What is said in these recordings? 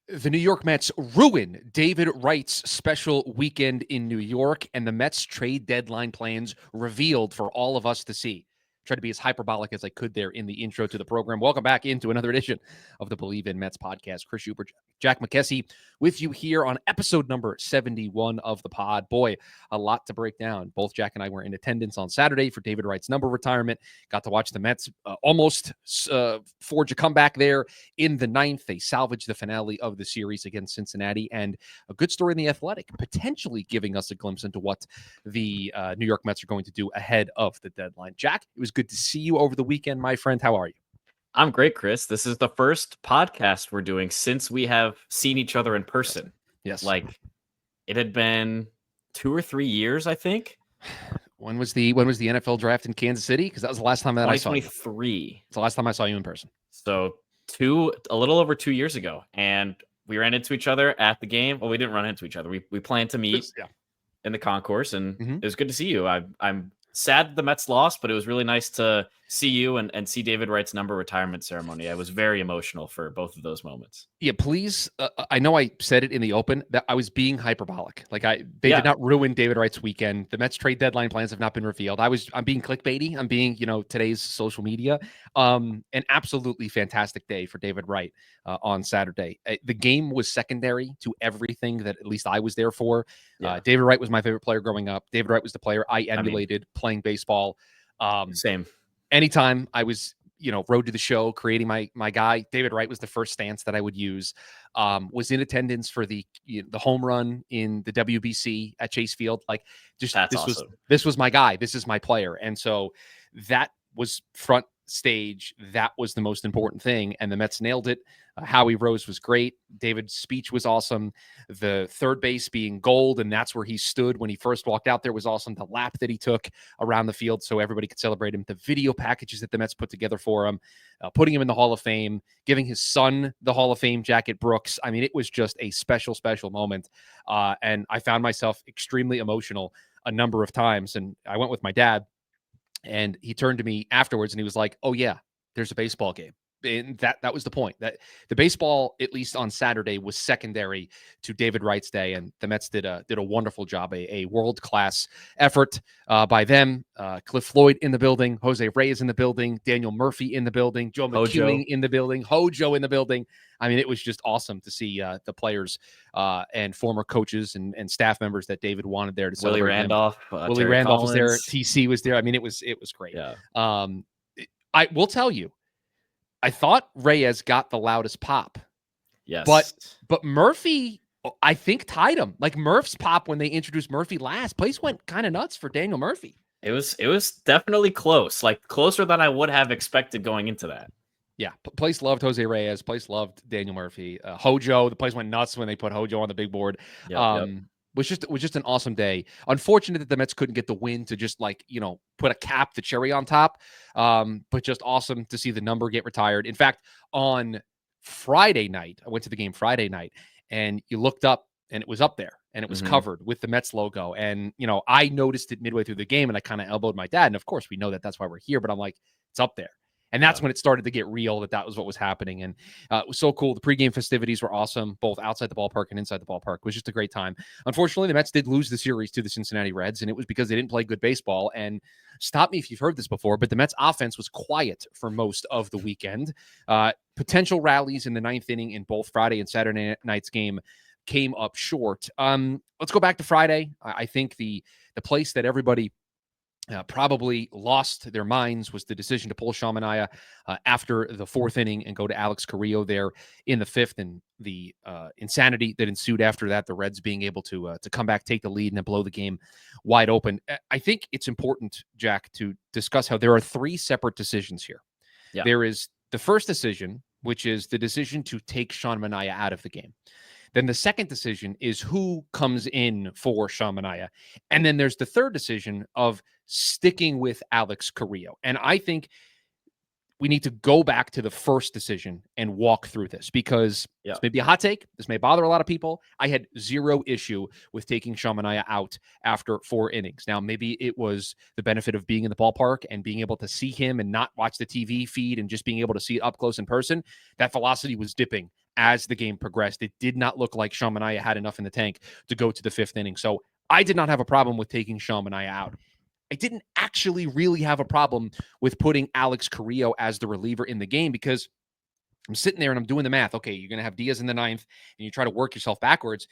The New York Mets ruin David Wright's special weekend in New York, and the Mets trade deadline plans revealed for all of us to see. Tried to be as hyperbolic as I could there in the intro to the program. Welcome back into another edition of the Bleav in Mets podcast. Chris Schubert, Jack McKessie with you here on episode number 71 of the pod. Boy, a lot to break down. Both Jack and I were in attendance on Saturday for David Wright's number retirement. Got to watch the Mets almost forge a comeback there in the ninth. They salvaged the finale of the series against Cincinnati, and a good story in The Athletic, potentially giving us a glimpse into what the New York Mets are going to do ahead of the deadline. Jack, it was good to see you over the weekend, my friend. How are you? I'm great, Chris. This is the first podcast we're doing since we have seen each other in person. Yes. Like, it had been 2 or 3 years, I think. When was the NFL draft in Kansas City? Because that was the last time that I saw you. 2023. It's the last time I saw you in person. So a little over 2 years ago. And we ran into each other at the game. Well, we didn't run into each other. We planned to meet in the concourse, and it was good to see you. I'm sad the Mets lost, but it was really nice to see you and see David Wright's number retirement ceremony. I was very emotional for both of those moments. Yeah, please. I know I said it in the open that I was being hyperbolic. Like they did not ruin David Wright's weekend. The Mets trade deadline plans have not been revealed. I'm being clickbaity. I'm being, today's social media. An absolutely fantastic day for David Wright on Saturday. The game was secondary to everything that at least I was there for. Yeah. David Wright was my favorite player growing up. David Wright was the player I emulated playing baseball. Same. Anytime I was, road to the show, creating my guy, David Wright was the first stance that I would use. Was in attendance for the home run in the WBC at Chase Field. Like, just awesome. This was my guy. This is my player, and so that was front stage. That was the most important thing, and the Mets nailed it. Howie Rose was great. David's speech was awesome. The third base being gold, and that's where he stood when he first walked out there, was awesome. The lap that he took around the field so everybody could celebrate him. The video packages that the Mets put together for him, putting him in the Hall of Fame, giving his son the Hall of Fame jacket, Brooks. I mean, it was just a special, special moment. And I found myself extremely emotional a number of times. And I went with my dad, and he turned to me afterwards and he was like, "Oh yeah, there's a baseball game." And that was the point. That the baseball, at least on Saturday, was secondary to David Wright's day, and the Mets did a wonderful job, a world-class effort by them. Cliff Floyd in the building, Jose Reyes in the building, Daniel Murphy in the building, Joe McEwing in the building, Hojo in the building. I mean, it was just awesome to see the players and former coaches and staff members that David wanted there to celebrate. Willie Randolph, Willie Randolph was there. TC was there. I mean, it was great. Yeah. I will tell you, I thought Reyes got the loudest pop. Yes. But Murphy, I think, tied him. Like, Murph's pop when they introduced Murphy last, place went kind of nuts for Daniel Murphy. It was definitely close, like closer than I would have expected going into that. Yeah, place loved Jose Reyes. Place loved Daniel Murphy. Hojo, the place went nuts when they put Hojo on the big board. Yep. Was just an awesome day. Unfortunate that the Mets couldn't get the win to just put a cap, the cherry on top. But just awesome to see the number get retired. In fact, on Friday night, I went to the game Friday night, and you looked up and it was up there and it was covered with the Mets logo. And, I noticed it midway through the game and I kind of elbowed my dad. And of course we know that that's why we're here, but I'm like, it's up there. And that's when it started to get real, that was what was happening. And it was so cool. The pregame festivities were awesome, both outside the ballpark and inside the ballpark. It was just a great time. Unfortunately, the Mets did lose the series to the Cincinnati Reds, and it was because they didn't play good baseball. And stop me if you've heard this before, but the Mets offense was quiet for most of the weekend. Potential rallies in the ninth inning in both Friday and Saturday night's game came up short. Let's go back to Friday. I think the place that everybody probably lost their minds was the decision to pull Sean Manaea after the fourth inning and go to Alex Carrillo there in the fifth, and the insanity that ensued after that, the Reds being able to come back, take the lead, and then blow the game wide open. I think it's important, Jack, to discuss how there are three separate decisions here. Yeah. There is the first decision, which is the decision to take Sean Manaea out of the game. Then the second decision is who comes in for Sean Manaea. And then there's the third decision of sticking with Alex Carrillo. And I think we need to go back to the first decision and walk through this, because this may be a hot take. This may bother a lot of people. I had zero issue with taking Sean Manaea out after 4 innings. Now, maybe it was the benefit of being in the ballpark and being able to see him and not watch the TV feed and just being able to see it up close in person. That velocity was dipping as the game progressed. It did not look like Sean Manaea had enough in the tank to go to the 5th inning. So I did not have a problem with taking Sean Manaea out. I didn't actually really have a problem with putting Alex Carrillo as the reliever in the game, because I'm sitting there and I'm doing the math. Okay, you're going to have Diaz in the 9th, and you try to work yourself backwards.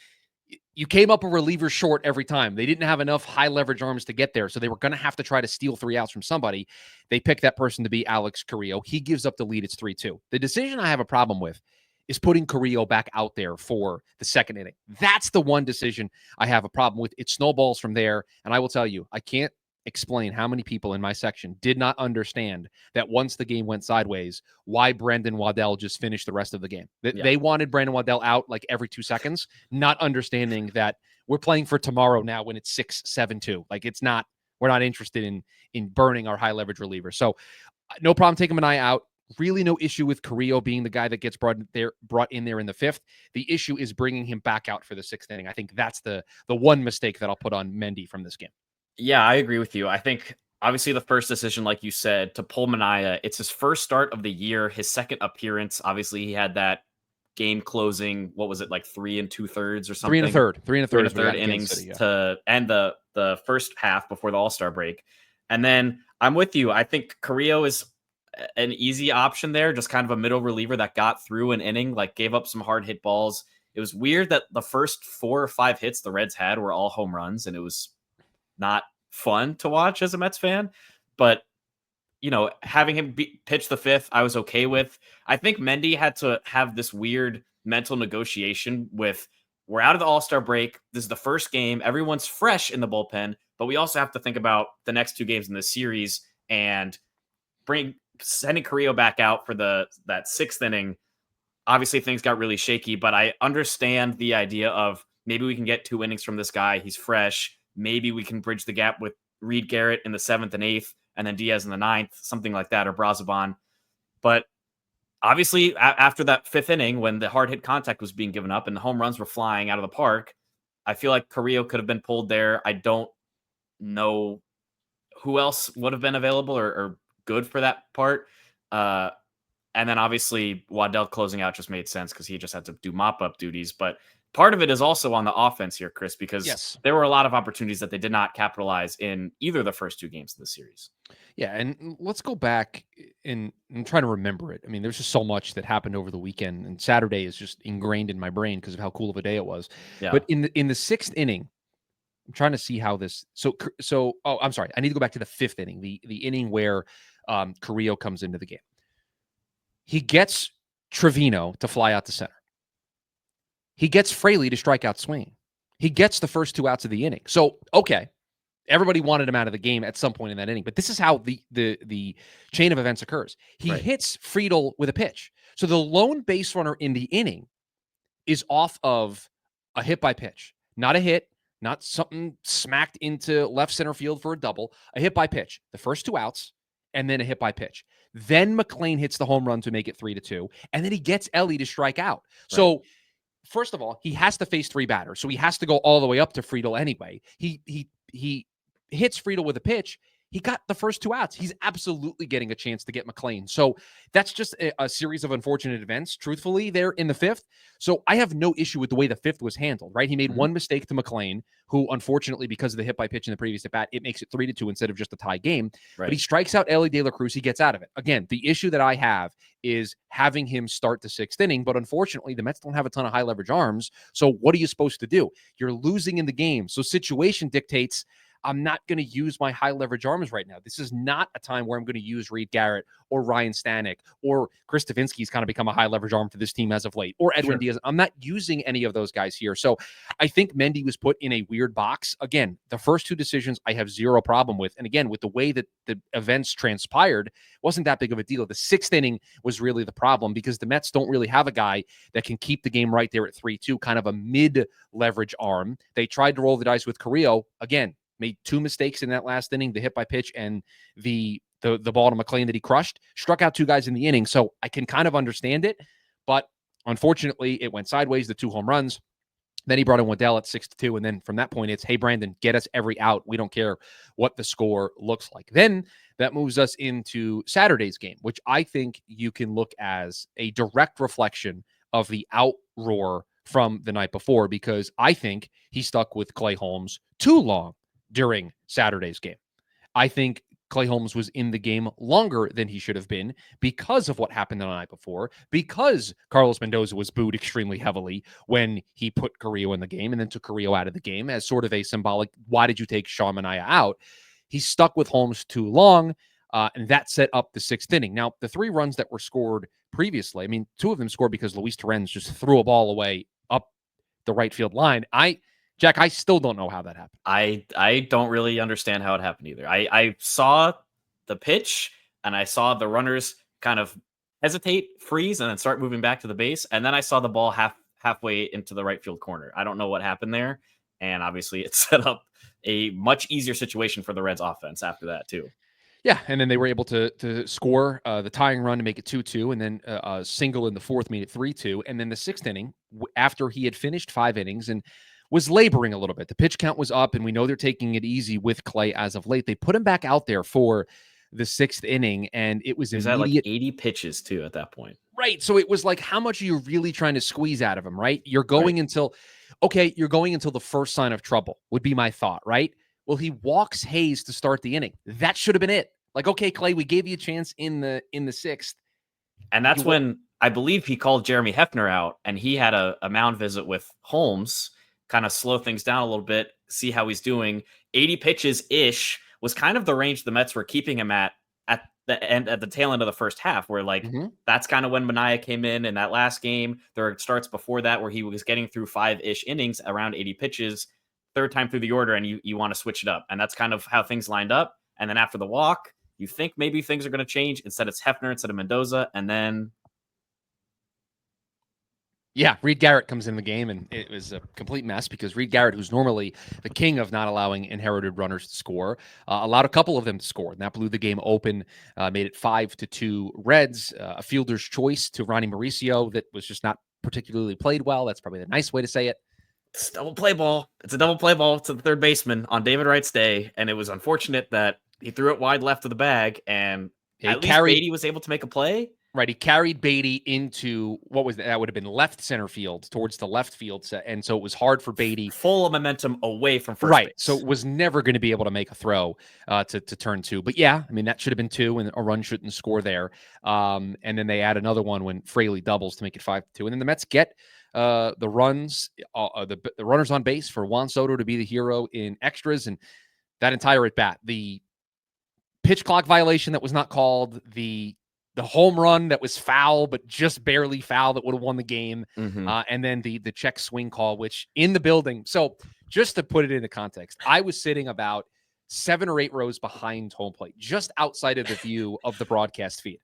You came up a reliever short every time. They didn't have enough high leverage arms to get there, so they were going to have to try to steal 3 outs from somebody. They picked that person to be Alex Carrillo. He gives up the lead. It's 3-2. The decision I have a problem with is putting Carrillo back out there for the 2nd inning. That's the one decision I have a problem with. It snowballs from there, and I will tell you, I can't explain how many people in my section did not understand that once the game went sideways, why Brendan Waddell just finished the rest of the game. They wanted Brendan Waddell out like every 2 seconds, not understanding that we're playing for tomorrow now when it's 6-7-2. Like, it's not, we're not interested in burning our high leverage reliever. So no problem taking Manaea out. Really no issue with Carrillo being the guy that gets brought in there in the 5th. The issue is bringing him back out for the 6th inning. I think that's the one mistake that I'll put on Mendy from this game. Yeah, I agree with you. I think obviously the first decision, like you said, to pull Manaea, it's his first start of the year, his 2nd appearance. Obviously, he had that game closing, what was it, like 3 2/3 or something? 3 1/3 innings City, yeah. to end the first half before the All-Star break. And then I'm with you. I think Carrillo is an easy option there, just kind of a middle reliever that got through an inning, like gave up some hard hit balls. It was weird that the first 4 or 5 hits the Reds had were all home runs, and it was not fun to watch as a Mets fan, but having him pitch the 5th, I was okay with. I think Mendy had to have this weird mental negotiation with, we're out of the All-Star break. This is the first game. Everyone's fresh in the bullpen, but we also have to think about the next 2 games in the series, and sending Carrillo back out for that 6th inning. Obviously things got really shaky, but I understand the idea of maybe we can get 2 innings from this guy. He's fresh. Maybe we can bridge the gap with Reed Garrett in the 7th and 8th, and then Diaz in the 9th, something like that, or Brazoban. But obviously, after that 5th inning, when the hard hit contact was being given up and the home runs were flying out of the park, I feel like Carrillo could have been pulled there. I don't know who else would have been available or good for that part. And then obviously Waddell closing out just made sense because he just had to do mop-up duties. But part of it is also on the offense here, Chris, because there were a lot of opportunities that they did not capitalize in either the first 2 games of the series. Yeah, and let's go back and try to remember it. I mean, there's just so much that happened over the weekend, and Saturday is just ingrained in my brain because of how cool of a day it was. Yeah. But in the 6th inning, I'm trying to see how this. So I'm sorry, I need to go back to the 5th inning, the inning where Carrillo comes into the game. He gets Trevino to fly out to center. He gets Fraley to strike out swinging. He gets the first 2 outs of the inning. So, okay, everybody wanted him out of the game at some point in that inning, but this is how the chain of events occurs. He hits Friedl with a pitch. So the lone base runner in the inning is off of a hit by pitch, not a hit, not something smacked into left center field for a double, a hit by pitch. The first 2 outs, and then a hit by pitch. Then McLean hits the home run to make it 3-2, and then he gets Ellie to strike out. Right. So first of all, he has to face 3 batters, so he has to go all the way up to Friedl anyway. He hits Friedl with a pitch. He got the first 2 outs. He's absolutely getting a chance to get McLean. So that's just a series of unfortunate events, truthfully, there in the 5th. So I have no issue with the way the 5th was handled, right? He made one mistake to McLean, who unfortunately, because of the hit by pitch in the previous at-bat, it makes it 3-2 instead of just a tie game. Right. But he strikes out Ellie De La Cruz. He gets out of it. Again, the issue that I have is having him start the 6th inning, but unfortunately, the Mets don't have a ton of high-leverage arms. So what are you supposed to do? You're losing in the game. So situation dictates I'm not going to use my high leverage arms right now. This is not a time where I'm going to use Reed Garrett or Ryan Stanek or Chris Stavinsky's kind of become a high leverage arm for this team as of late, or Edwin Diaz. I'm not using any of those guys here. So I think Mendy was put in a weird box. Again, the first 2 decisions I have zero problem with. And again, with the way that the events transpired, wasn't that big of a deal. The 6th inning was really the problem because the Mets don't really have a guy that can keep the game right there at 3-2, kind of a mid leverage arm. They tried to roll the dice with Carrillo. Again, made 2 mistakes in that last inning, the hit by pitch and the ball to McLean that he crushed, struck out 2 guys in the inning. So I can kind of understand it, but unfortunately it went sideways, the 2 home runs. Then he brought in Waddell at 6-2. And then from that point, it's, hey, Brandon, get us every out. We don't care what the score looks like. Then that moves us into Saturday's game, which I think you can look as a direct reflection of the outroar from the night before, because I think he stuck with Clay Holmes too long during Saturday's game. I think Clay Holmes was in the game longer than he should have been because of what happened the night before, because Carlos Mendoza was booed extremely heavily when he put Carrillo in the game and then took Carrillo out of the game as sort of a symbolic, why did you take Sean Manaea out? He stuck with Holmes too long, and that set up the 6th inning. Now, the 3 runs that were scored previously, I mean, 2 of them scored because Luis Torrens just threw a ball away up the right field line. Jack, I still don't know how that happened. I don't really understand how it happened either. I saw the pitch and I saw the runners kind of hesitate, freeze, and then start moving back to the base. And then I saw the ball halfway into the right field corner. I don't know what happened there. And obviously it set up a much easier situation for the Reds offense after that too. Yeah, and then they were able to score the tying run to make it 2-2, and then a single in the 4th made it 3-2. And then the 6th inning, after he had finished 5 innings and was laboring a little bit, the pitch count was up, and we know they're taking it easy with Clay as of late. They put him back out there for the 6th inning, and it was immediate. Like 80 pitches too at that point. Right, so it was like, how much are you really trying to squeeze out of him, right? You're going until the first sign of trouble would be my thought, right? Well, he walks Hayes to start the inning. That should have been it. Like, okay, Clay, we gave you a chance in the 6th. And that's when I believe he called Jeremy Hefner out, and he had a mound visit with Holmes, kind of slow things down a little bit, see how he's doing. 80 pitches-ish was kind of the range the Mets were keeping him at the tail end of the first half, where that's kind of when Manaea came in that last game. There are starts before that where he was getting through 5-ish innings, around 80 pitches, 3rd time through the order, and you want to switch it up. And that's kind of how things lined up. And then after the walk, you think maybe things are going to change. Instead, it's Hefner instead of Mendoza. And then, yeah, Reed Garrett comes in the game, and it was a complete mess because Reed Garrett, who's normally the king of not allowing inherited runners to score, allowed a couple of them to score, and that blew the game open, made it 5-2 Reds. A fielder's choice to Ronnie Mauricio that was just not particularly played well. That's probably the nice way to say it. It's a double play ball. It's a double play ball to the 3rd baseman on David Wright's day, and it was unfortunate that he threw it wide left of the bag, and at least Beatty was able to make a play. Right, he carried Beatty into what was that would have been left center field, towards the left field set, and so it was hard for Beatty. Full of momentum away from first base. So it was never going to be able to make a throw to turn 2. But yeah, I mean, that should have been 2, and a run shouldn't score there. And then they add another one when Fraley doubles to make it 5-2. And then the Mets get the runs, the runners on base for Juan Soto to be the hero in extras, and that entire at bat, the pitch clock violation that was not called, the home run that was foul, but just barely foul, that would have won the game. And then the check swing call, which in the building. So just to put it into context, I was sitting about 7 or 8 rows behind home plate, just outside of the view of the broadcast feed.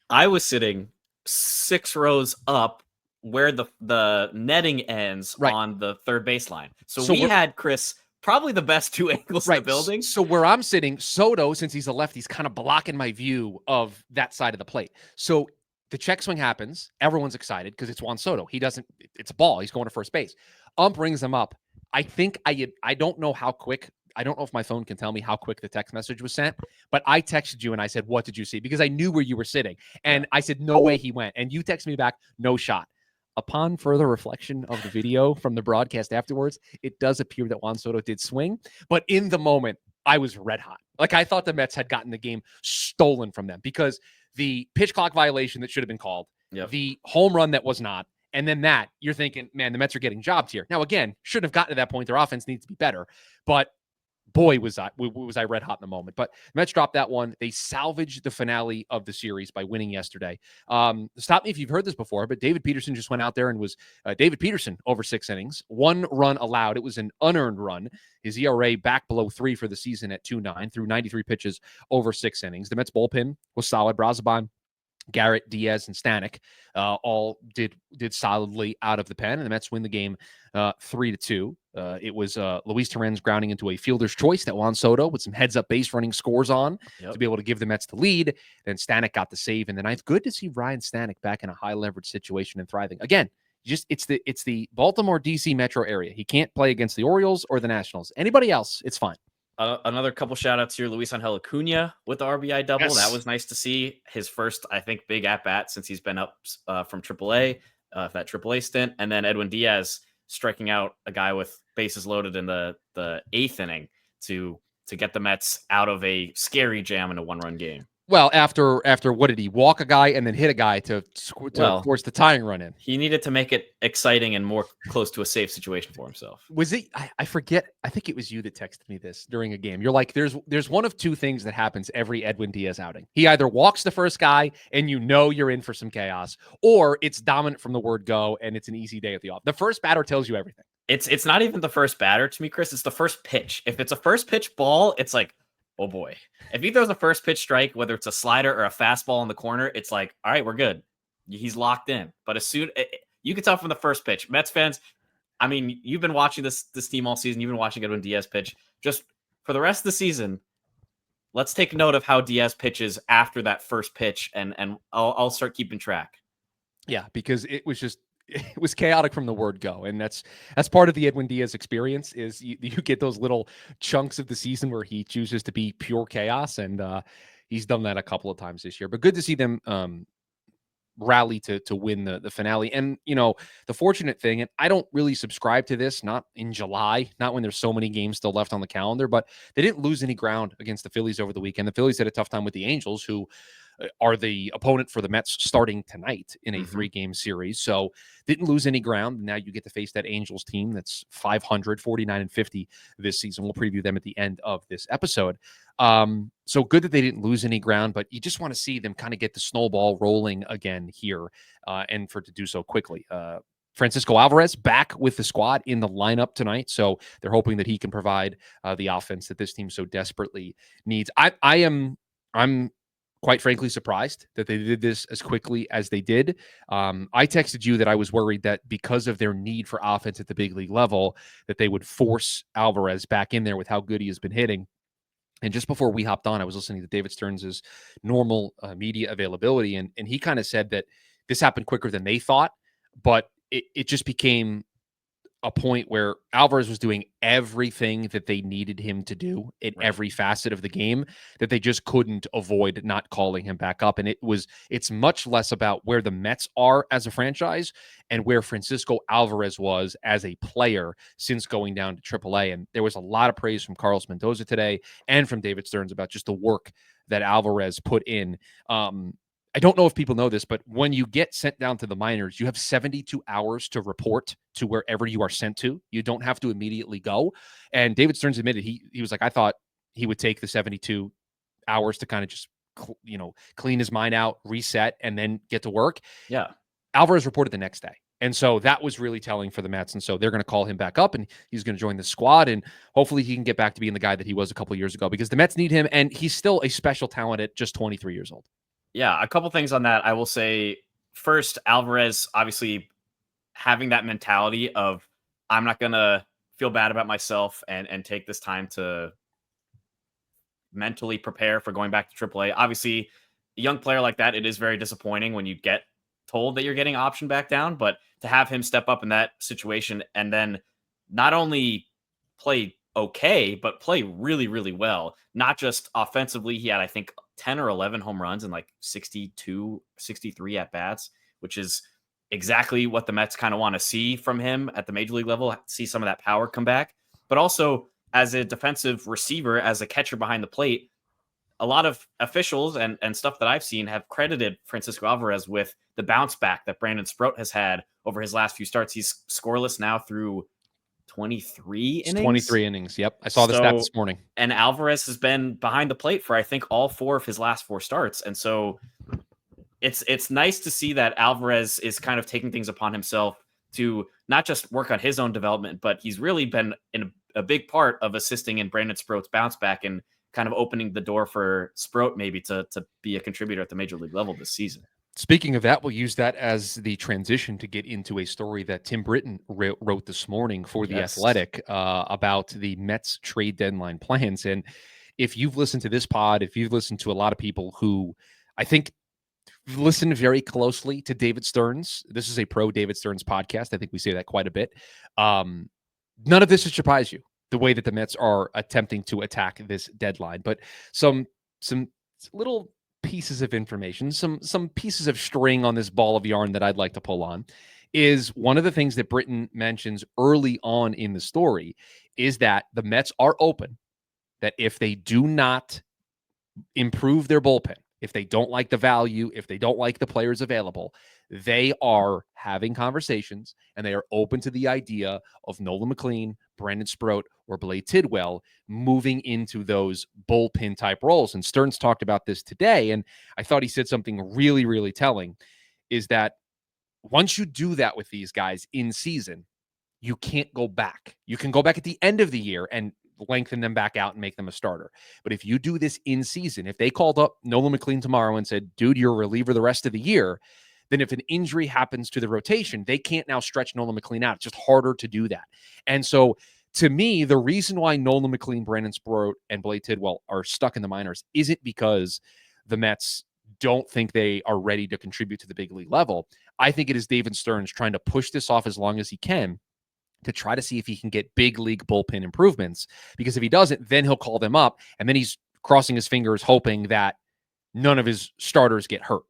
I was sitting 6 rows up where the netting ends on the 3rd baseline. So we had, Chris, probably the best 2 angles in the building. So where I'm sitting, Soto, since he's a lefty, he's kind of blocking my view of that side of the plate. So the check swing happens. Everyone's excited because it's Juan Soto. It's a ball. He's going to first base. Ump brings him up. I think I don't know how quick. I don't know if my phone can tell me how quick the text message was sent, but I texted you and I said, "What did you see?" Because I knew where you were sitting. And I said, "No way he went." And you texted me back, "No shot." Upon further reflection of the video from the broadcast afterwards, it does appear that Juan Soto did swing. But in the moment, I was red hot. Like, I thought the Mets had gotten the game stolen from them because the pitch clock violation that should have been called, the home run that was not, and then that, you're thinking, man, the Mets are getting jobbed here. Now, again, shouldn't have gotten to that point. Their offense needs to be better. But boy, was I red hot in the moment. But the Mets dropped that one. They salvaged the finale of the series by winning yesterday. Stop me if you've heard this before, but David Peterson just went out there and was David Peterson over 6 innings, 1 run allowed. It was an unearned run. His ERA back below 3 for the season at 2.9 through 93 pitches over 6 innings. The Mets bullpen was solid. Brazoban, Garrett, Diaz, and Stanek all did solidly out of the pen, and the Mets win the game 3-2. It was Luis Torrens grounding into a fielder's choice that Juan Soto with some heads-up base running scores on to be able to give the Mets the lead. Then Stanek got the save in the 9th. Good to see Ryan Stanek back in a high-leverage situation and thriving. Again, it's the Baltimore, D.C. metro area. He can't play against the Orioles or the Nationals. Anybody else, it's fine. Another couple shout-outs here. Luis Angel Acuna with the RBI double. Yes. That was nice to see. His first, I think, big at-bat since he's been up from AAA. that AAA stint, and then Edwin Diaz striking out a guy with bases loaded in the 8th inning to get the Mets out of a scary jam in a 1-run game. Well, after what did he walk a guy and then hit a guy to force the tying run in? He needed to make it exciting and more close to a safe situation for himself. Was it? I forget. I think it was you that texted me this during a game. You're like, there's one of two things that happens every Edwin Diaz outing. He either walks the first guy and you're in for some chaos, or it's dominant from the word go and it's an easy day at the office. The first batter tells you everything. It's not even the first batter to me, Chris. It's the first pitch. If it's a first pitch ball, it's like, oh boy. If he throws a first pitch strike, whether it's a slider or a fastball in the corner, it's like, all right, we're good. He's locked in. But as soon you can tell from the first pitch, Mets fans, I mean, you've been watching this team all season. You've been watching Edwin Diaz pitch. Just for the rest of the season, let's take note of how Diaz pitches after that first pitch, and I'll start keeping track. Yeah, because it was chaotic from the word go. And that's part of the Edwin Diaz experience is you get those little chunks of the season where he chooses to be pure chaos. And he's done that a couple of times this year, but good to see them rally to win the finale. And, the fortunate thing, and I don't really subscribe to this, not in July, not when there's so many games still left on the calendar, but they didn't lose any ground against the Phillies over the weekend. The Phillies had a tough time with the Angels, who are the opponent for the Mets starting tonight in a 3-game series. So didn't lose any ground. Now you get to face that Angels team that's 500, 49-50 this season. We'll preview them at the end of this episode. So good that they didn't lose any ground, but you just want to see them kind of get the snowball rolling again here, and for to do so quickly. Francisco Alvarez back with the squad in the lineup tonight, so they're hoping that he can provide the offense that this team so desperately needs. I'm quite frankly surprised that they did this as quickly as they did. I texted you that I was worried that because of their need for offense at the big league level, that they would force Alvarez back in there with how good he has been hitting. And just before we hopped on, I was listening to David Stearns' normal media availability, and he kind of said that this happened quicker than they thought, but it just became a point where Alvarez was doing everything that they needed him to do in every facet of the game, that they just couldn't avoid not calling him back up. And it's much less about where the Mets are as a franchise and where Francisco Alvarez was as a player since going down to AAA. And there was a lot of praise from Carlos Mendoza today and from David Stearns about just the work that Alvarez put in. I don't know if people know this, but when you get sent down to the minors, you have 72 hours to report to wherever you are sent to. You don't have to immediately go. And David Stearns admitted he was like, I thought he would take the 72 hours to kind of just, clean his mind out, reset, and then get to work. Yeah. Alvarez reported the next day. And so that was really telling for the Mets. And so they're going to call him back up and he's going to join the squad. And hopefully he can get back to being the guy that he was a couple of years ago, because the Mets need him. And he's still a special talent at just 23 years old. Yeah, a couple things on that. I will say, first, Alvarez obviously having that mentality of, I'm not going to feel bad about myself and take this time to mentally prepare for going back to AAA. Obviously, a young player like that, it is very disappointing when you get told that you're getting optioned back down, but to have him step up in that situation and then not only play okay, but play really, really well. Not just offensively. He had, I think, 10 or 11 home runs and like 62, 63 at bats, which is exactly what the Mets kind of want to see from him at the major league level, see some of that power come back. But also as a defensive receiver, as a catcher behind the plate, a lot of officials and stuff that I've seen have credited Francisco Alvarez with the bounce back that Brandon Sproat has had over his last few starts. He's scoreless now through 23 innings. 23 innings. Yep. I saw the stat this morning. And Alvarez has been behind the plate for, I think, all 4 of his last 4 starts. And so it's nice to see that Alvarez is kind of taking things upon himself to not just work on his own development, but he's really been in a big part of assisting in Brandon Sproat's bounce back and kind of opening the door for Sproat maybe to be a contributor at the major league level this season. Speaking of that, we'll use that as the transition to get into a story that Tim Britton wrote this morning for The Athletic about the Mets trade deadline plans. And if you've listened to this pod, if you've listened to a lot of people who I think listen very closely to David Stearns, this is a pro David Stearns podcast. I think we say that quite a bit. None of this should surprise you, the way that the Mets are attempting to attack this deadline. But some little pieces of information, some pieces of string on this ball of yarn that I'd like to pull on is one of the things that Britton mentions early on in the story is that the Mets are open, that if they do not improve their bullpen, if they don't like the value, if they don't like the players available, they are having conversations and they are open to the idea of Nolan McLean, Brandon Sproat, or Bleav Tidwell moving into those bullpen type roles. And Stearns talked about this today, and I thought he said something really, really telling, is that once you do that with these guys in season, you can't go back. You can go back at the end of the year and lengthen them back out and make them a starter. But if you do this in season, if they called up Nolan McLean tomorrow and said, dude, you're a reliever the rest of the year, then if an injury happens to the rotation, they can't now stretch Nolan McLean out. It's just harder to do that. And so to me, the reason why Nolan McLean, Brandon Sproat, and Bleav Tidwell are stuck in the minors isn't because the Mets don't think they are ready to contribute to the big league level. I think it is David Stearns trying to push this off as long as he can to try to see if he can get big league bullpen improvements. Because if he doesn't, then he'll call them up, and then he's crossing his fingers hoping that none of his starters get hurt.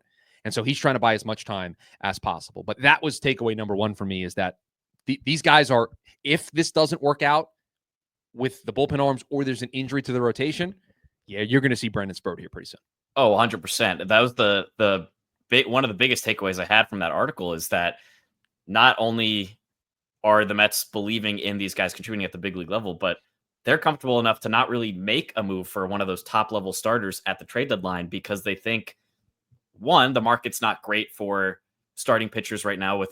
And so he's trying to buy as much time as possible. But that was takeaway number one for me, is that these guys are, if this doesn't work out with the bullpen arms or there's an injury to the rotation, yeah, you're going to see Brandon Sproat here pretty soon. Oh, 100%. That was the big, one of the biggest takeaways I had from that article, is that not only are the Mets believing in these guys contributing at the big league level, but they're comfortable enough to not really make a move for one of those top level starters at the trade deadline, because they think, one, the market's not great for starting pitchers right now with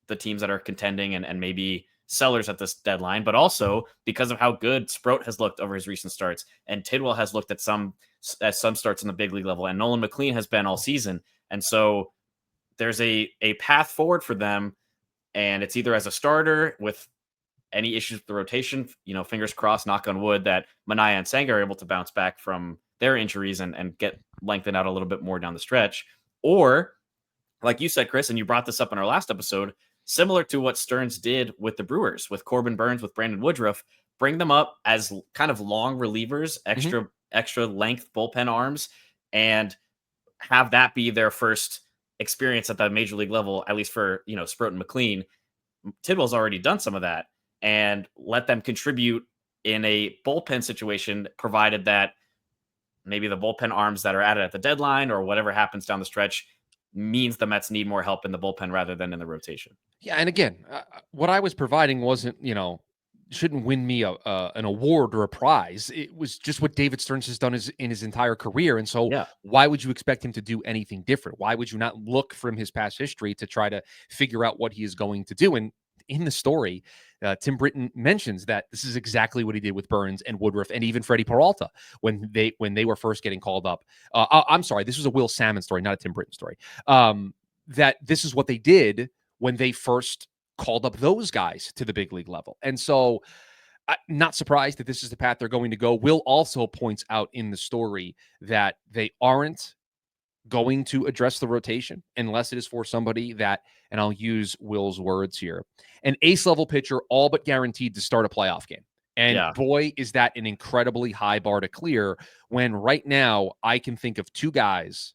the teams that are contending and maybe sellers at this deadline, but also because of how good Sproat has looked over his recent starts, and Tidwell has looked at some starts in the big league level, and Nolan McLean has been all season. And so there's a path forward for them, and it's either as a starter with any issues with the rotation, fingers crossed, knock on wood, that Manaea and Senga are able to bounce back from their injuries and get lengthened out a little bit more down the stretch. Or, like you said, Chris, and you brought this up in our last episode, similar to what Stearns did with the Brewers, with Corbin Burns, with Brandon Woodruff, bring them up as kind of long relievers, extra length bullpen arms, and have that be their first experience at the major league level, at least for, Sproat and McLean. Tidwell's already done some of that, and let them contribute in a bullpen situation, provided that maybe the bullpen arms that are added at the deadline or whatever happens down the stretch means the Mets need more help in the bullpen rather than in the rotation. Yeah. And again, what I was providing wasn't, shouldn't win me an award or a prize. It was just what David Stearns has done in his entire career. And so why would you expect him to do anything different? Why would you not look from his past history to try to figure out what he is going to do? And in the story, Tim Britton mentions that this is exactly what he did with Burns and Woodruff and even Freddie Peralta when they were first getting called up. I'm sorry, this was a Will Salmon story, not a Tim Britton story. That this is what they did when they first called up those guys to the big league level. And so I'm not surprised that this is the path they're going to go. Will also points out in the story that they aren't going to address the rotation unless it is for somebody that, and I'll use Will's words here, an ace level pitcher all but guaranteed to start a playoff game. And boy, is that an incredibly high bar to clear, when right now I can think of two guys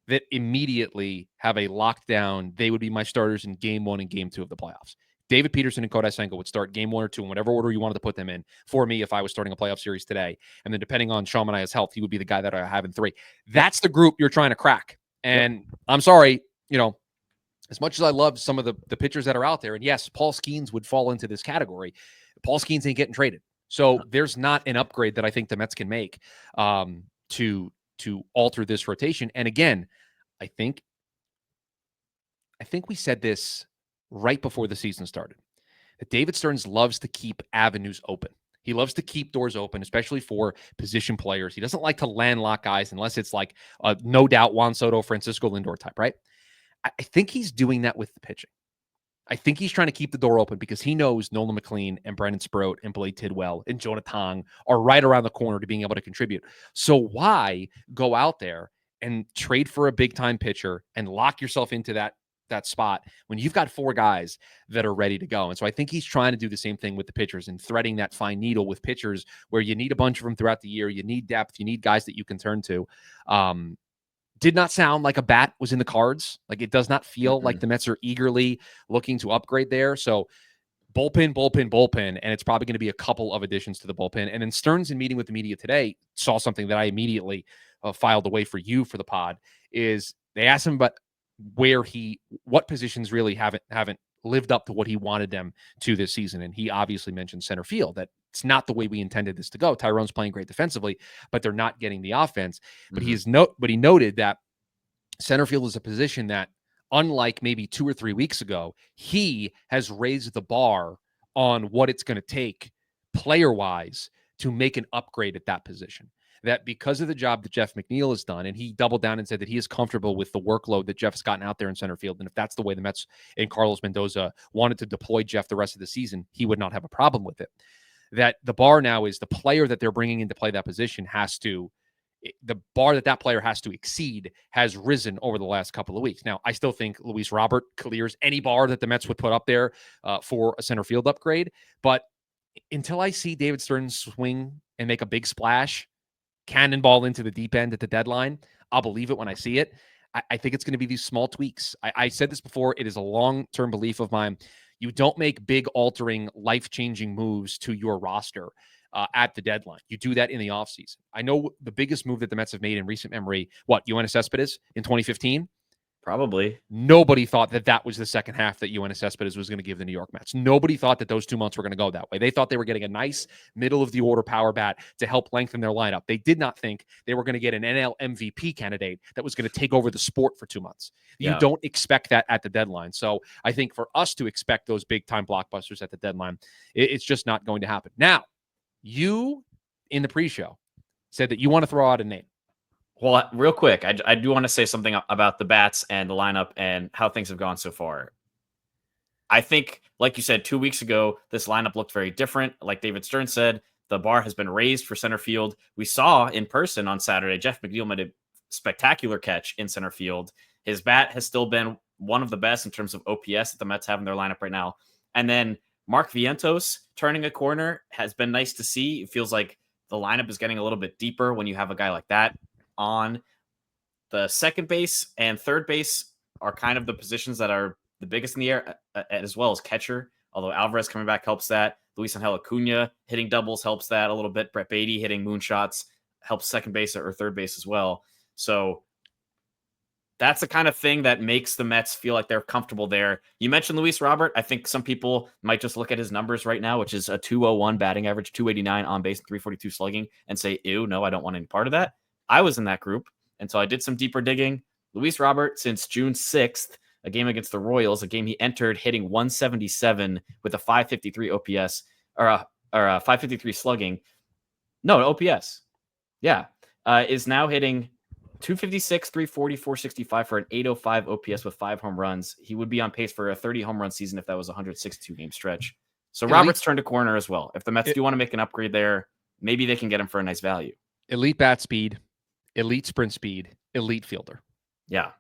that immediately have a lockdown. They would be my starters in game 1 and game 2 of the playoffs. David Peterson and Kodai Senga would start game 1 or 2 in whatever order you wanted to put them in for me if I was starting a playoff series today. And then depending on Sean Manaea's health, he would be the guy that I have in 3. That's the group you're trying to crack. And I'm sorry, as much as I love some of the pitchers that are out there, and yes, Paul Skeens would fall into this category, Paul Skeens ain't getting traded. So there's not an upgrade that I think the Mets can make to alter this rotation. And again, I think we said this right before the season started, that David Stearns loves to keep avenues open. He loves to keep doors open, especially for position players. He doesn't like to landlock guys unless it's like no doubt Juan Soto, Francisco Lindor type, right? I think he's doing that with the pitching. I think he's trying to keep the door open because he knows Nolan McLean and Brandon Sproat and Bleav Tidwell and Jonah Tong are right around the corner to being able to contribute. So why go out there and trade for a big-time pitcher and lock yourself into that spot when you've got 4 guys that are ready to go? And so I think he's trying to do the same thing with the pitchers and threading that fine needle with pitchers where you need a bunch of them throughout the year. You need depth. You need guys that you can turn to. did not sound like a bat was in the cards. Like, it does not feel like the Mets are eagerly looking to upgrade there. So bullpen, and it's probably going to be a couple of additions to the bullpen. And then Stearns, in meeting with the media today, saw something that I immediately filed away for you for the pod. Is they asked him about what positions really haven't lived up to what he wanted them to this season, and he obviously mentioned center field. That it's not the way we intended this to go. Tyrone's playing great defensively, but they're not getting the offense. But he noted that center field is a position that, unlike maybe 2 or 3 weeks ago, he has raised the bar on what it's going to take player-wise to make an upgrade at that position. That because of the job that Jeff McNeil has done, and he doubled down and said that he is comfortable with the workload that Jeff has gotten out there in center field, and if that's the way the Mets and Carlos Mendoza wanted to deploy Jeff the rest of the season, he would not have a problem with it. That the bar now is the player that they're bringing in to play that position the bar that player has to exceed has risen over the last couple of weeks. Now, I still think Luis Robert clears any bar that the Mets would put up there for a center field upgrade. But until I see David Stearns swing and make a big splash, cannonball into the deep end at the deadline, I'll believe it when I see it. I think it's going to be these small tweaks. I said this before. It is a long-term belief of mine. You don't make big altering, life-changing moves to your roster at the deadline. You do that in the offseason. I know the biggest move that the Mets have made in recent memory, Yoenis Cespedes in 2015? Probably. Nobody thought that was the second half that Yoenis Cespedes was going to give the New York Mets. Nobody thought that those 2 months were going to go that way. They thought they were getting a nice middle-of-the-order power bat to help lengthen their lineup. They did not think they were going to get an NL MVP candidate that was going to take over the sport for 2 months. You don't expect that at the deadline. So I think for us to expect those big-time blockbusters at the deadline, it's just not going to happen. Now, you, in the pre-show, said that you want to throw out a name. Well, real quick, I do want to say something about the bats and the lineup and how things have gone so far. I think, like you said, 2 weeks ago, this lineup looked very different. Like David Stearns said, the bar has been raised for center field. We saw in person on Saturday, Jeff McNeil made a spectacular catch in center field. His bat has still been one of the best in terms of OPS that the Mets have in their lineup right now. And then Mark Vientos turning a corner has been nice to see. It feels like the lineup is getting a little bit deeper when you have a guy like that on. The second base and third base are kind of the positions that are the biggest in the air, as well as catcher. Although Alvarez coming back helps that. Luis Angel Acuna hitting doubles helps that a little bit. Brett Beatty hitting moonshots helps second base or third base as well. So that's the kind of thing that makes the Mets feel like they're comfortable there. You mentioned Luis Robert. I think some people might just look at his numbers right now, which is a 201 batting average, 289 on base, and 342 slugging, and say, ew, no, I don't want any part of that. I was in that group, and so I did some deeper digging. Luis Robert, since June 6th, a game against the Royals, a game he entered hitting 177 with a 553 OPS, or a 553 slugging. No, OPS. Yeah. Is now hitting 256, 340, 465 for an 805 OPS with 5 home runs. He would be on pace for a 30 home run season if that was a 162 game stretch. So Roberts turned a corner as well. If the Mets do want to make an upgrade there, maybe they can get him for a nice value. Elite bat speed, elite sprint speed, elite fielder. Yeah.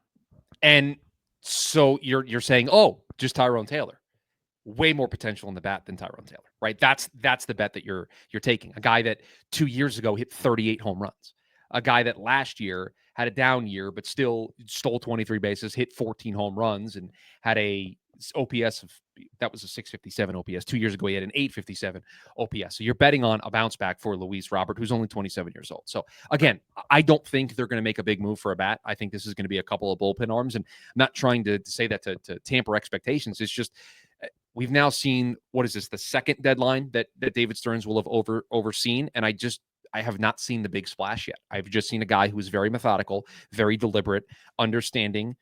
And so you're saying, just Tyrone Taylor. Way more potential in the bat than Tyrone Taylor, right? That's the bet that you're taking. A guy that 2 years ago hit 38 home runs. A guy that last year had a down year, but still stole 23 bases, hit 14 home runs, and had a OPS that was a 657 OPS. 2 years ago, he had an 857 OPS. So you're betting on a bounce back for Luis Robert, who's only 27 years old. So again, I don't think they're going to make a big move for a bat. I think this is going to be a couple of bullpen arms, and I'm not trying to say that to tamper expectations. It's just we've now seen, what is this, the second deadline that David Stearns will have overseen, and I have not seen the big splash yet. I've just seen a guy who is very methodical, very deliberate, understanding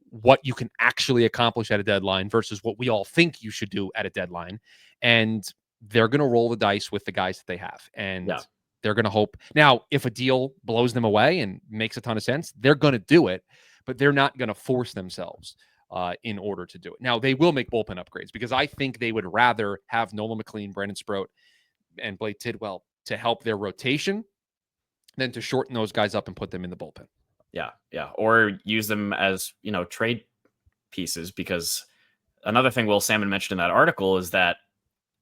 what you can actually accomplish at a deadline versus what we all think you should do at a deadline. And they're going to roll the dice with the guys that they have. And they're going to hope. Now, if a deal blows them away and makes a ton of sense, they're going to do it, but they're not going to force themselves in order to do it. Now, they will make bullpen upgrades because I think they would rather have Nolan McLean, Brandon Sproat, and Blake Tidwell to help their rotation than to shorten those guys up and put them in the bullpen. Yeah. Or use them as, trade pieces, because another thing Will Salmon mentioned in that article is that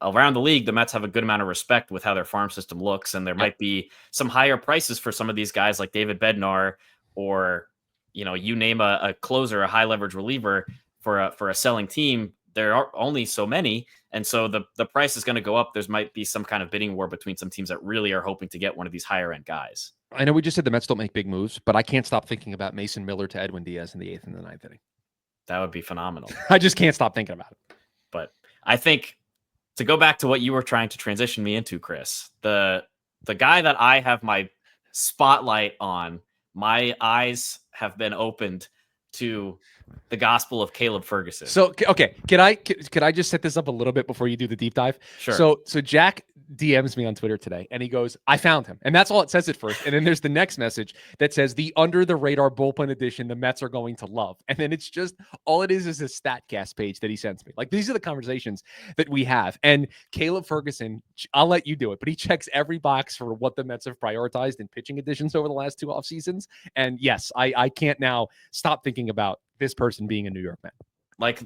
around the league, the Mets have a good amount of respect with how their farm system looks. And there might be some higher prices for some of these guys like David Bednar or, you name a closer, a high leverage reliever for a selling team. There are only so many. And so the price is going to go up. There's might be some kind of bidding war between some teams that really are hoping to get one of these higher end guys. I know we just said the Mets don't make big moves, but I can't stop thinking about Mason Miller to Edwin Diaz in the 8th and the 9th inning. That would be phenomenal. I just can't stop thinking about it. But I think to go back to what you were trying to transition me into, Chris, the guy that I have my spotlight on, my eyes have been opened to the gospel of Caleb Ferguson. So, okay, could I just set this up a little bit before you do the deep dive? Sure. So Jack DMs me on Twitter today, and he goes, "I found him," and that's all it says at first. And then there's the next message that says, "The under the radar bullpen edition the Mets are going to love." And then it's just all it is a Statcast page that he sends me. Like, these are the conversations that we have. And Caleb Ferguson, I'll let you do it, but he checks every box for what the Mets have prioritized in pitching additions over the last 2 off seasons. And yes, I can't now stop thinking about this person being a New York Met. Like,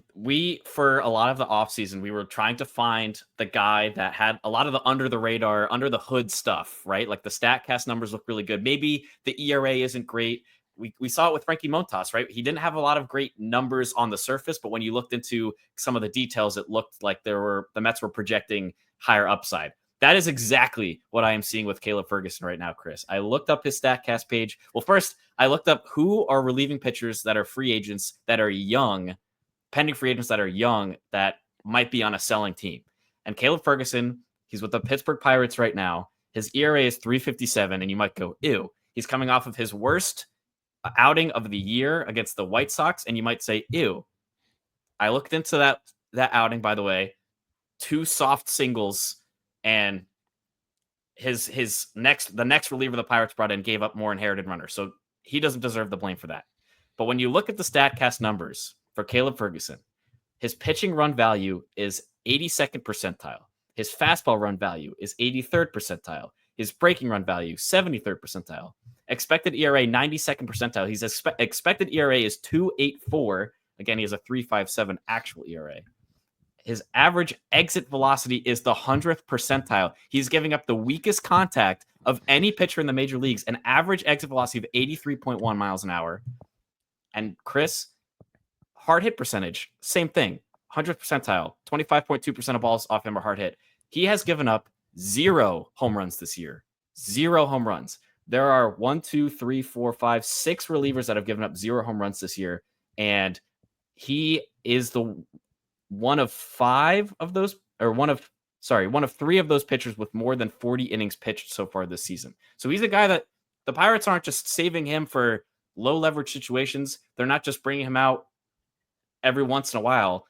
for a lot of the offseason, we were trying to find the guy that had a lot of the under the radar, under the hood stuff, right? Like the Statcast numbers look really good. Maybe the ERA isn't great. We saw it with Frankie Montas, right? He didn't have a lot of great numbers on the surface, but when you looked into some of the details, it looked like the Mets were projecting higher upside. That is exactly what I am seeing with Caleb Ferguson right now, Chris. I looked up his Statcast page. Well, first, I looked up who are relieving pitchers that are free agents that are young, pending free agents that are young, that might be on a selling team. And Caleb Ferguson, he's with the Pittsburgh Pirates right now. His ERA is 3.57, and you might go, ew. He's coming off of his worst outing of the year against the White Sox, and you might say, ew. I looked into that outing, by the way, 2 soft singles, and the next reliever the Pirates brought in gave up more inherited runners. So he doesn't deserve the blame for that. But when you look at the Statcast numbers for Caleb Ferguson, his pitching run value is 82nd percentile. His fastball run value is 83rd percentile. His breaking run value, 73rd percentile. Expected ERA, 92nd percentile. His expected ERA is 2.84. Again, he has a 3.57 actual ERA. His average exit velocity is the 100th percentile. He's giving up the weakest contact of any pitcher in the major leagues, an average exit velocity of 83.1 miles an hour. And Chris, hard hit percentage, same thing, 100th percentile, 25.2% of balls off him are hard hit. He has given up 0 home runs this year. 0 home runs. There are 1, 2, 3, 4, 5, 6 relievers that have given up 0 home runs this year. And he is one of 3 of those pitchers with more than 40 innings pitched so far this season. So he's a guy that the Pirates aren't just saving him for low leverage situations. They're not just bringing him out every once in a while.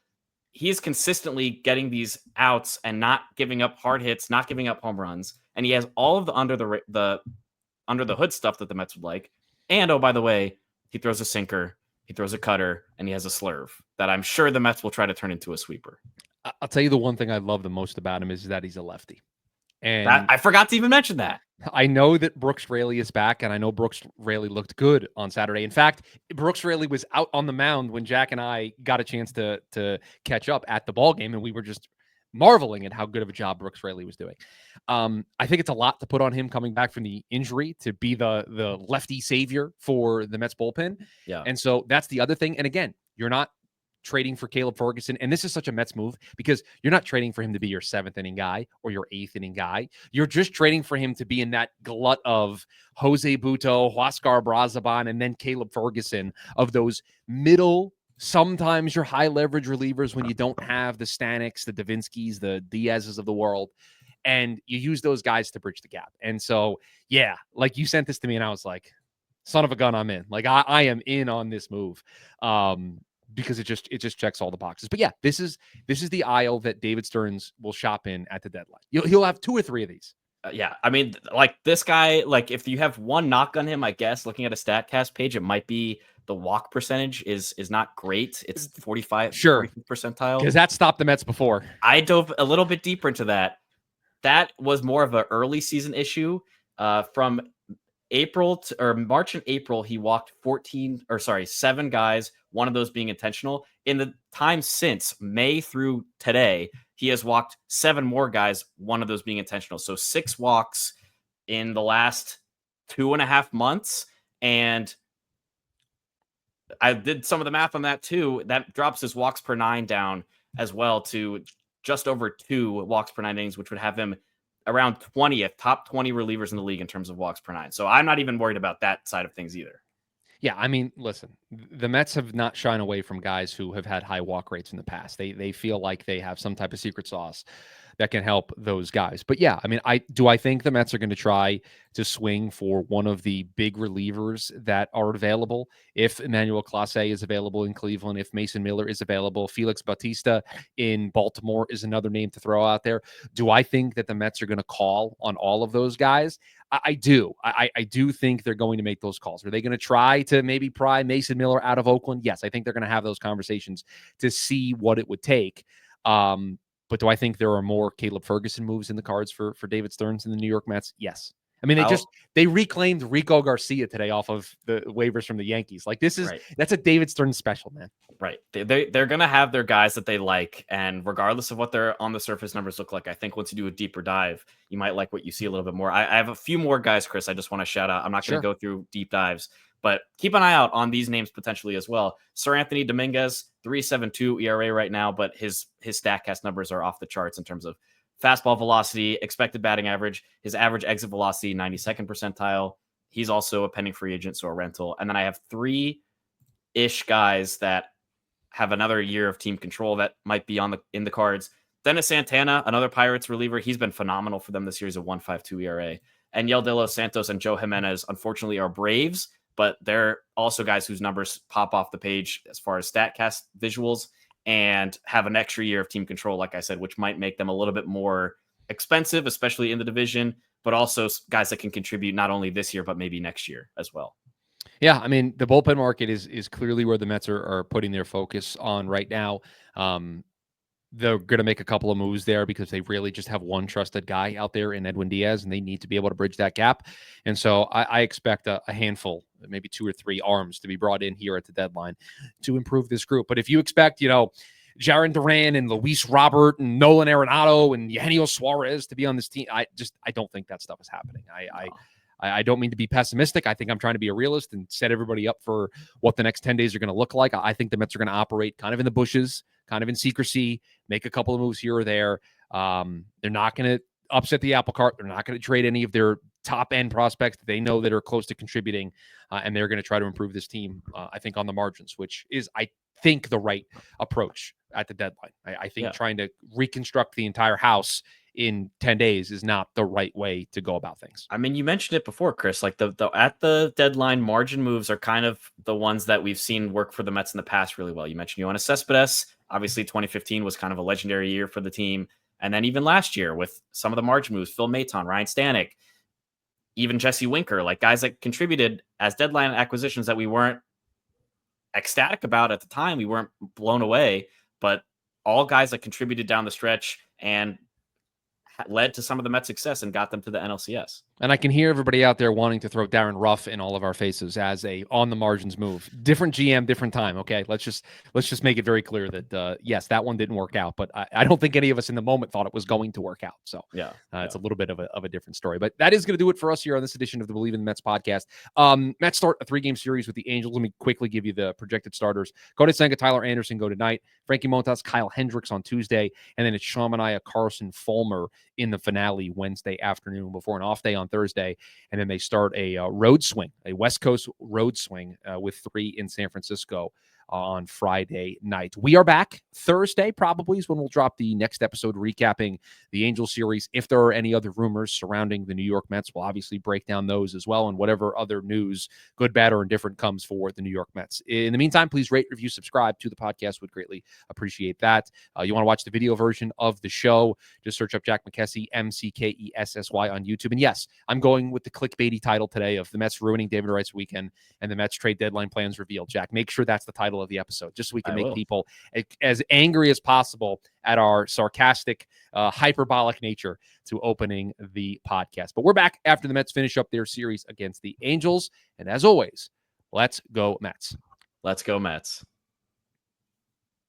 He is consistently getting these outs and not giving up hard hits, not giving up home runs. And he has all of the under the hood stuff that the Mets would like. And, oh, by the way, he throws a sinker, he throws a cutter, and he has a slurve that I'm sure the Mets will try to turn into a sweeper. I'll tell you the one thing I love the most about him is that he's a lefty. And I forgot to even mention that. I know that Brooks Raley is back, and I know Brooks Raley looked good on Saturday. In fact, Brooks Raley was out on the mound when Jack and I got a chance to catch up at the ball game, and we were just marveling at how good of a job Brooks Raley was doing. I think it's a lot to put on him coming back from the injury to be the lefty savior for the Mets bullpen. Yeah. And so that's the other thing. And again, you're not trading for Caleb Ferguson. And this is such a Mets move because you're not trading for him to be your 7th inning guy or your 8th inning guy. You're just trading for him to be in that glut of Jose Butto, Huascar Brazaban, and then Caleb Ferguson, of those middle, sometimes your high leverage relievers when you don't have the Staniks, the Davinskis, the Diazes of the world. And you use those guys to bridge the gap. And so, yeah, like you sent this to me and I was like, son of a gun, I'm in. Like I am in on this move. Because it just checks all the boxes. But yeah, this is the aisle that David Stearns will shop in at the deadline. He'll have 2 or 3 of these. Yeah, I mean, like this guy, like if you have one knock on him, I guess looking at a Statcast page, it might be the walk percentage is not great. It's 45 percentile. Because that stopped the Mets before. I dove a little bit deeper into that. That was more of an early season issue. From March and April, he walked 7 guys, one of those being intentional. In the time since May through today, he has walked 7 more guys, one of those being intentional. So 6 walks in the last 2.5 months. And I did some of the math on that too. That drops his walks per 9 down as well to just over 2 walks per 9 innings, which would have him around 20th, top 20 relievers in the league in terms of walks per 9. So I'm not even worried about that side of things either. Yeah, I mean, listen, the Mets have not shied away from guys who have had high walk rates in the past. They feel like they have some type of secret sauce that can help those guys. But yeah, I mean, I think the Mets are going to try to swing for one of the big relievers that are available. If Emmanuel Clase is available in Cleveland, if Mason Miller is available, Felix Bautista in Baltimore is another name to throw out there. Do I think that the Mets are going to call on all of those guys? I do. I do think they're going to make those calls. Are they going to try to maybe pry Mason Miller out of Oakland? Yes, I think they're going to have those conversations to see what it would take. But do I think there are more Caleb Ferguson moves in the cards for David Stearns in the New York Mets? Yes. I mean, they reclaimed Rico Garcia today off of the waivers from the Yankees. Like that's a David Stearns special, man. Right. They're going to have their guys that they like. And regardless of what their on the surface numbers look like, I think once you do a deeper dive, you might like what you see a little bit more. I have a few more guys, Chris, I just want to shout out. I'm not going to go through deep dives, but keep an eye out on these names potentially as well. Sir Anthony Dominguez, 3.72 ERA right now, but his StatCast numbers are off the charts in terms of fastball velocity, expected batting average, his average exit velocity, 92nd percentile. He's also a pending free agent, so a rental. And then I have 3-ish guys that have another year of team control that might be in the cards. Dennis Santana, another Pirates reliever. He's been phenomenal for them this year. He's a 1.52 ERA. And Yel De Los Santos and Joe Jimenez, unfortunately, are Braves, but they're also guys whose numbers pop off the page as far as StatCast visuals and have an extra year of team control, like I said, which might make them a little bit more expensive, especially in the division, but also guys that can contribute not only this year, but maybe next year as well. Yeah, I mean, the bullpen market is clearly where the Mets are putting their focus on right now. They're going to make a couple of moves there because they really just have one trusted guy out there in Edwin Diaz, and they need to be able to bridge that gap. And so I expect a handful, maybe 2 or 3 arms to be brought in here at the deadline to improve this group. But if you expect, Jarren Duran and Luis Robert and Nolan Arenado and Eugenio Suarez to be on this team, I don't think that stuff is happening. I don't mean to be pessimistic. I think I'm trying to be a realist and set everybody up for what the next 10 days are going to look like. I think the Mets are going to operate kind of in the bushes, kind of in secrecy, make a couple of moves here or there. They're not going to upset the apple cart. They're not going to trade any of their top end prospects that they know that are close to contributing. And they're going to try to improve this team, I think, on the margins, which is, I think, the right approach at the deadline. I think trying to reconstruct the entire house in 10 days is not the right way to go about things. I mean, you mentioned it before, Chris, like the at the deadline margin moves are kind of the ones that we've seen work for the Mets in the past really well. You mentioned Yoenis Cespedes. Obviously 2015 was kind of a legendary year for the team. And then even last year with some of the margin moves, Phil Maton, Ryan Stanek, even Jesse Winker, like guys that contributed as deadline acquisitions that we weren't ecstatic about at the time. We weren't blown away, but all guys that contributed down the stretch and led to some of the Mets' success and got them to the NLCS. And I can hear everybody out there wanting to throw Darren Ruff in all of our faces as a on the margins move. Different GM, different time. Okay, let's just make it very clear that yes, that one didn't work out, but I don't think any of us in the moment thought it was going to work out. So it's a little bit of a different story. But that is going to do it for us here on this edition of the Bleav in the Mets podcast. Mets start a 3-game series with the Angels. Let me quickly give you the projected starters. Cody Senga, Tyler Anderson go tonight. Frankie Montas, Kyle Hendricks on Tuesday, and then it's Sean Manaea, Carson Fulmer in the finale Wednesday afternoon before an off day on Thursday, and then they start a road swing, a West Coast road swing with 3 in San Francisco on Friday night. We are back Thursday, probably is when we'll drop the next episode recapping the Angels series. If there are any other rumors surrounding the New York Mets, we'll obviously break down those as well, and whatever other news, good, bad, or indifferent, comes for the New York Mets. In the meantime, please rate, review, subscribe to the podcast. Would greatly appreciate that. You want to watch the video version of the show, just search up Jack McKessy, McKessy on YouTube. And yes, I'm going with the clickbaity title today of the Mets ruining David Wright's weekend and the Mets trade deadline plans revealed. Jack, make sure that's the title of the episode, just so we can make people as angry as possible at our sarcastic, hyperbolic nature to opening the podcast. But we're back after the Mets finish up their series against the Angels. And as always, let's go Mets. Let's go Mets.